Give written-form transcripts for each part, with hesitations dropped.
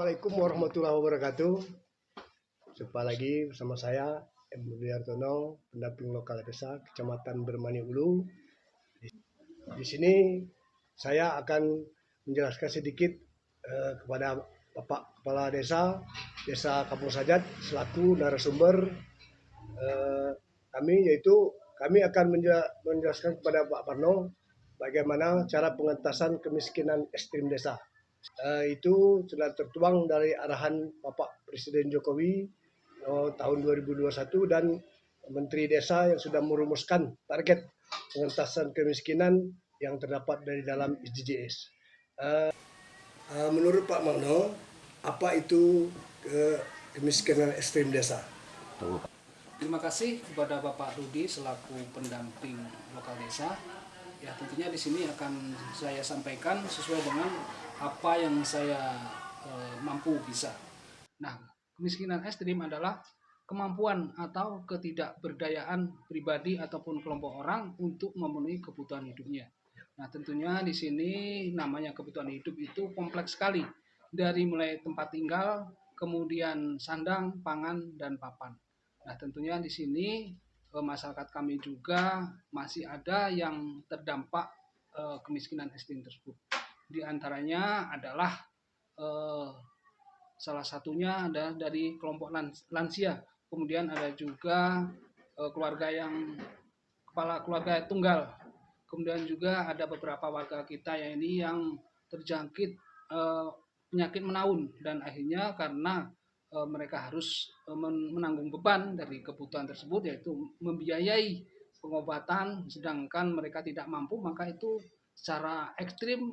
Assalamualaikum warahmatullahi wabarakatuh. Jumpa lagi bersama saya, M. Budiartono, pendamping lokal desa Kecamatan Bermani Ulu. Di sini saya akan menjelaskan sedikit kepada Bapak Kepala Desa Kampung Sajat selaku narasumber kami akan menjelaskan kepada Pak Parno bagaimana cara pengentasan kemiskinan ekstrim desa. Itu sudah tertuang dari arahan Bapak Presiden Jokowi tahun 2021 dan Menteri Desa yang sudah merumuskan target pengentasan kemiskinan yang terdapat dari dalam SDGs. Menurut Pak Magno, apa itu kemiskinan ekstrim desa? Terima kasih kepada Bapak Rudi selaku pendamping lokal desa. Ya, tentunya di sini akan saya sampaikan sesuai dengan apa yang saya mampu bisa. Nah, kemiskinan ekstrim adalah kemampuan atau ketidakberdayaan pribadi ataupun kelompok orang untuk memenuhi kebutuhan hidupnya. Nah, tentunya di sini namanya kebutuhan hidup itu kompleks sekali. Dari mulai tempat tinggal, kemudian sandang, pangan, dan papan. Nah, tentunya di sini masyarakat kami juga masih ada yang terdampak kemiskinan ekstrim tersebut. Di antaranya adalah salah satunya ada dari kelompok lansia. Kemudian ada juga keluarga yang kepala keluarga tunggal. Kemudian juga ada beberapa warga kita yang terjangkit penyakit menaun dan akhirnya karena mereka harus menanggung beban dari kebutuhan tersebut, yaitu membiayai pengobatan, sedangkan mereka tidak mampu, maka itu secara ekstrim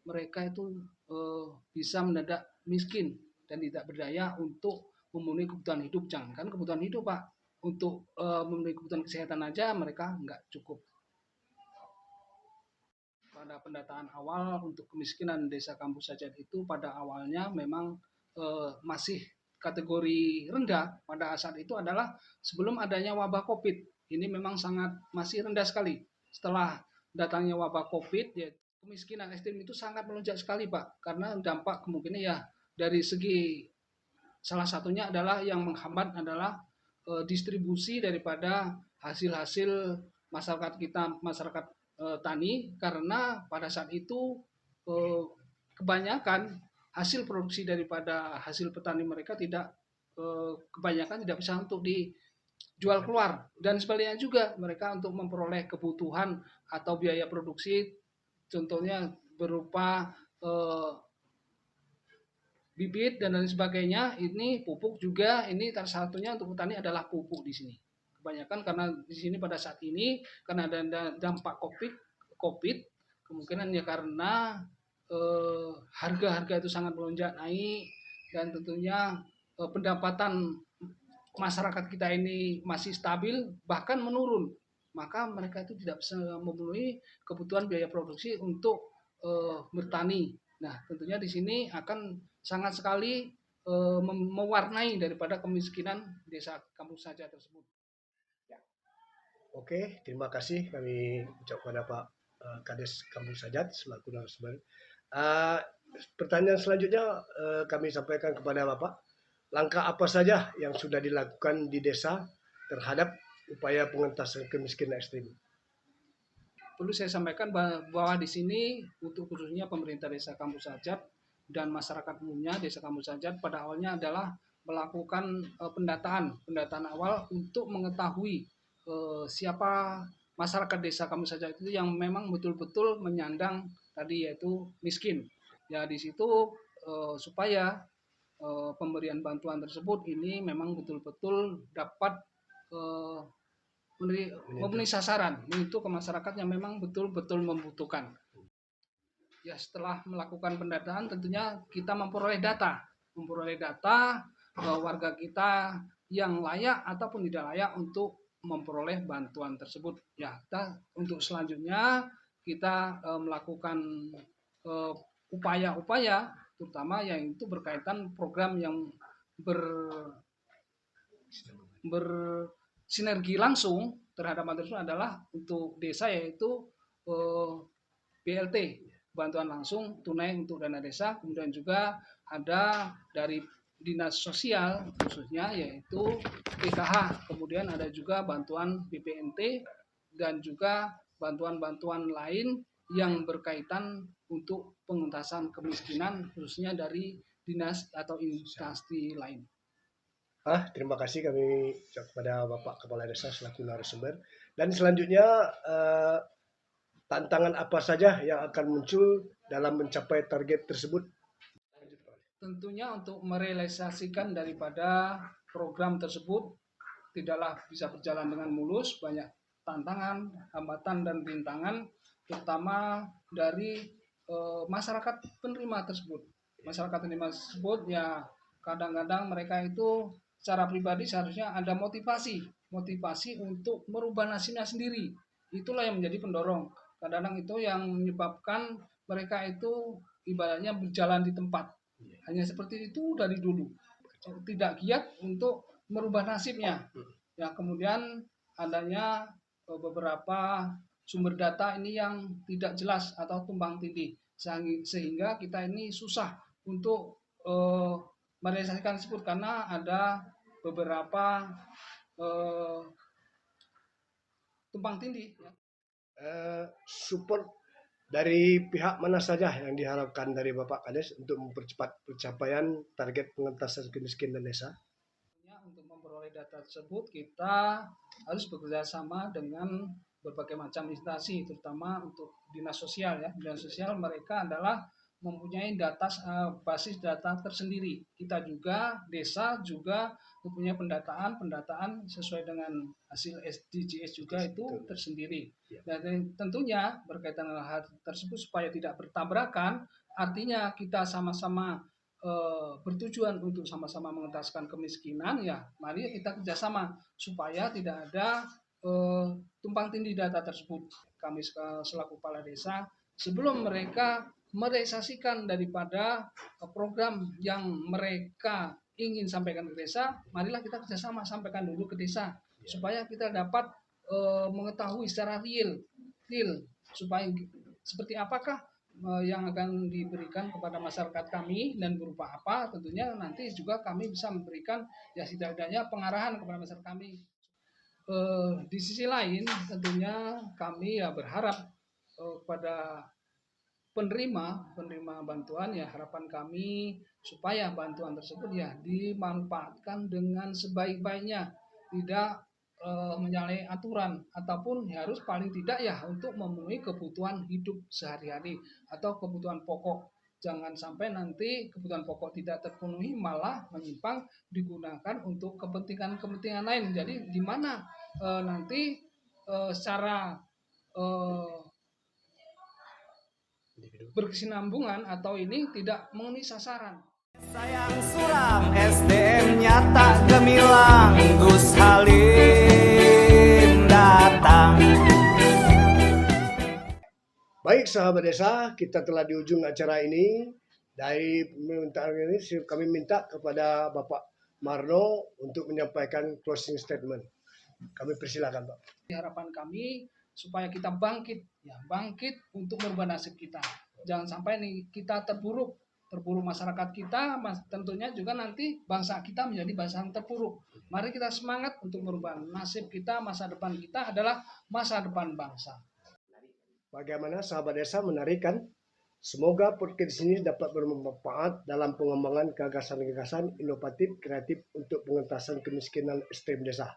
mereka itu bisa mendadak miskin dan tidak berdaya untuk memenuhi kebutuhan hidup. Jangankan kebutuhan hidup, Pak, untuk memenuhi kebutuhan kesehatan aja mereka nggak cukup. Pada pendataan awal untuk kemiskinan desa Kampung Sajat itu pada awalnya memang masih kategori rendah pada saat itu adalah sebelum adanya wabah COVID. Ini memang sangat masih rendah sekali. Setelah datangnya wabah COVID, ya kemiskinan ekstrim itu sangat melonjak sekali, Pak, karena dampak kemungkinan ya dari segi salah satunya adalah yang menghambat adalah distribusi daripada hasil-hasil masyarakat tani, karena pada saat itu kebanyakan hasil produksi daripada hasil petani mereka kebanyakan tidak bisa untuk dijual keluar, dan sebaliknya juga mereka untuk memperoleh kebutuhan atau biaya produksi, contohnya berupa bibit dan lain sebagainya, ini pupuk juga, ini salah satunya untuk petani adalah pupuk di sini. Kebanyakan karena di sini pada saat ini karena ada dampak COVID, kemungkinan ya karena harga-harga itu sangat melonjak naik, dan tentunya pendapatan masyarakat kita ini masih stabil bahkan menurun, maka mereka itu tidak bisa memenuhi kebutuhan biaya produksi untuk bertani. Nah, tentunya di sini akan sangat sekali mewarnai daripada kemiskinan desa Kampung Sajat tersebut. Ya. Oke, terima kasih kami ucapkan kepada Pak Kades Kampung Sajat selaku narasumber. Pertanyaan selanjutnya kami sampaikan kepada Bapak, langkah apa saja yang sudah dilakukan di desa terhadap upaya pengentasan kemiskinan ekstrim? Perlu saya sampaikan bahwa di sini untuk khususnya pemerintah desa Kampung Sajat dan masyarakat umumnya desa Kampung Sajat pada awalnya adalah melakukan pendataan awal untuk mengetahui siapa masyarakat desa Kampung Sajat itu yang memang betul-betul menyandang tadi, yaitu miskin. Ya, di situ supaya pemberian bantuan tersebut ini memang betul-betul dapat memenuhi sasaran untuk ke masyarakat yang memang betul-betul membutuhkan. Ya, setelah melakukan pendataan tentunya kita memperoleh data warga kita yang layak ataupun tidak layak untuk memperoleh bantuan tersebut. Ya, untuk selanjutnya kita melakukan upaya-upaya terutama yang itu berkaitan program yang bersinergi langsung terhadap bantuan tersebut adalah untuk desa, yaitu BLT, bantuan langsung tunai untuk dana desa, kemudian juga ada dari dinas sosial khususnya yaitu PKH, kemudian ada juga bantuan BPNT dan juga bantuan-bantuan lain yang berkaitan untuk pengentasan kemiskinan khususnya dari dinas atau instansi lain. Terima kasih kami kepada Bapak Kepala Desa selaku narasumber. Dan selanjutnya tantangan apa saja yang akan muncul dalam mencapai target tersebut? Tentunya untuk merealisasikan daripada program tersebut tidaklah bisa berjalan dengan mulus, banyak tantangan, hambatan dan rintangan, terutama dari masyarakat penerima tersebut. Masyarakat penerima tersebut ya kadang-kadang mereka itu secara pribadi seharusnya ada motivasi untuk merubah nasibnya sendiri. Itulah yang menjadi pendorong. Kadang-kadang itu yang menyebabkan mereka itu ibaratnya berjalan di tempat. Hanya seperti itu dari dulu. Tidak giat untuk merubah nasibnya. Ya, kemudian adanya beberapa sumber data ini yang tidak jelas atau tumbang tindih. Sehingga kita ini susah untuk merealisasikan tersebut karena ada beberapa tumpang tindih. Support dari pihak mana saja yang diharapkan dari Bapak Kades untuk mempercepat pencapaian target pengentasan kemiskinan desa? Untuk memperoleh data tersebut kita harus bekerja sama dengan berbagai macam instansi, terutama untuk dinas sosial ya. Dinas sosial mereka adalah mempunyai data basis data tersendiri. Kita juga desa juga mempunyai pendataan sesuai dengan hasil SDGs juga itu tersendiri. Dan tentunya berkaitan dengan hal tersebut supaya tidak bertabrakan, artinya kita sama-sama bertujuan untuk sama-sama mengentaskan kemiskinan, ya mari kita kerjasama supaya tidak ada tumpang tindih data tersebut. Kami selaku kepala desa sebelum mereka merealisasikan daripada program yang mereka ingin sampaikan ke desa, marilah kita kerjasama sampaikan dulu ke desa supaya kita dapat mengetahui secara real supaya seperti apakah yang akan diberikan kepada masyarakat kami dan berupa apa, tentunya nanti juga kami bisa memberikan ya setidaknya pengarahan kepada masyarakat kami. Di sisi lain tentunya kami ya berharap kepada penerima bantuan ya, harapan kami supaya bantuan tersebut ya dimanfaatkan dengan sebaik-baiknya, tidak menyalahi aturan ataupun harus paling tidak ya untuk memenuhi kebutuhan hidup sehari-hari atau kebutuhan pokok. Jangan sampai nanti kebutuhan pokok tidak terpenuhi malah menyimpang digunakan untuk kepentingan lain. Jadi di mana nanti secara berkesinambungan atau ini tidak memenuhi sasaran. Sayang suram SDM-nya tak gemilang, Gus Halim datang. Baik sahabat desa, kita telah di ujung acara ini. Dari permintaan ini kami minta kepada Bapak Marno untuk menyampaikan closing statement. Kami persilakan Pak. Harapan kami supaya kita bangkit untuk merubah nasib kita. Jangan sampai nih kita terpuruk masyarakat kita, tentunya juga nanti bangsa kita menjadi bangsa yang terpuruk. Mari kita semangat untuk merubah nasib kita, masa depan kita adalah masa depan bangsa. Bagaimana sahabat desa menarikan? Semoga podcast ini dapat bermanfaat dalam pengembangan gagasan-gagasan inovatif kreatif untuk pengentasan kemiskinan ekstrem desa.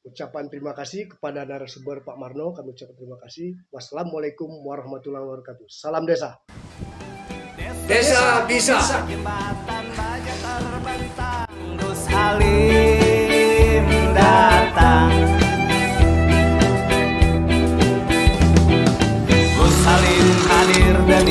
Ucapan terima kasih kepada narasumber Pak Marno, kami ucapkan terima kasih. Wassalamualaikum warahmatullahi wabarakatuh. Salam desa. Desa bisa. Jembatan baja terbentang, Gus Halim datang. Gus Halim hadir dan